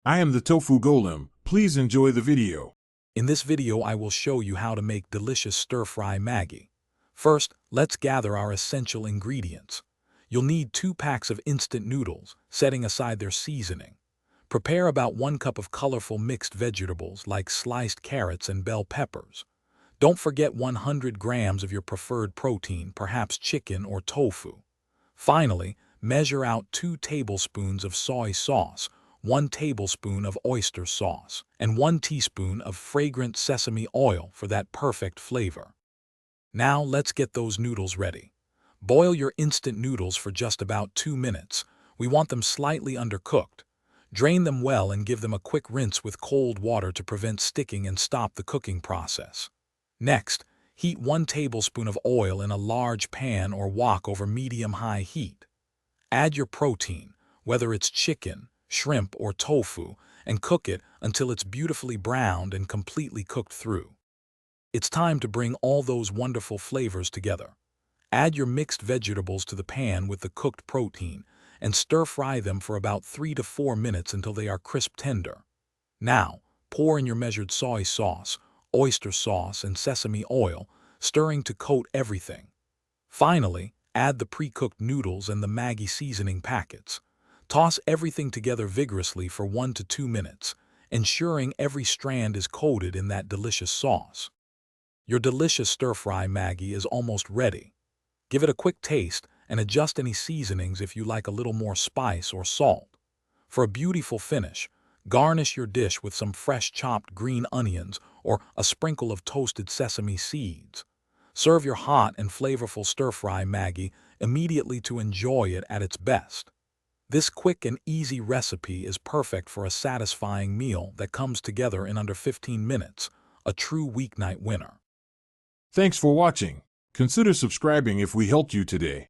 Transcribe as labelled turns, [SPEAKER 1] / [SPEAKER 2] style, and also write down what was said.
[SPEAKER 1] I am the Tofu Golem. Please enjoy the video.
[SPEAKER 2] In this video I will show you how to make delicious stir-fry Maggi. First, let's gather our essential ingredients. You'll need 2 packs of instant noodles, setting aside their seasoning. Prepare about 1 cup of colorful mixed vegetables like sliced carrots and bell peppers. Don't forget 100 grams of your preferred protein, perhaps chicken or tofu. Finally, measure out 2 tablespoons of soy sauce, 1 tablespoon of oyster sauce, and 1 teaspoon of fragrant sesame oil for that perfect flavor. Now let's get those noodles ready. Boil your instant noodles for just about 2 minutes. We want them slightly undercooked. Drain them well and give them a quick rinse with cold water to prevent sticking and stop the cooking process. Next, heat 1 tablespoon of oil in a large pan or wok over medium-high heat. Add your protein, whether it's chicken, shrimp, or tofu, and cook it until it's beautifully browned and completely cooked through. It's time to bring all those wonderful flavors together. Add your mixed vegetables to the pan with the cooked protein and stir-fry them for about 3 to 4 minutes until they are crisp tender. Now, pour in your measured soy sauce, oyster sauce, and sesame oil, stirring to coat everything. Finally, add the pre-cooked noodles and the Maggi seasoning packets. Toss everything together vigorously for 1 to 2 minutes, ensuring every strand is coated in that delicious sauce. Your delicious stir-fry Maggi is almost ready. Give it a quick taste and adjust any seasonings if you like a little more spice or salt. For a beautiful finish, garnish your dish with some fresh chopped green onions or a sprinkle of toasted sesame seeds. Serve your hot and flavorful stir-fry Maggi immediately to enjoy it at its best. This quick and easy recipe is perfect for a satisfying meal that comes together in under 15 minutes, a true weeknight winner.
[SPEAKER 1] Thanks for watching. Consider subscribing if we helped you today.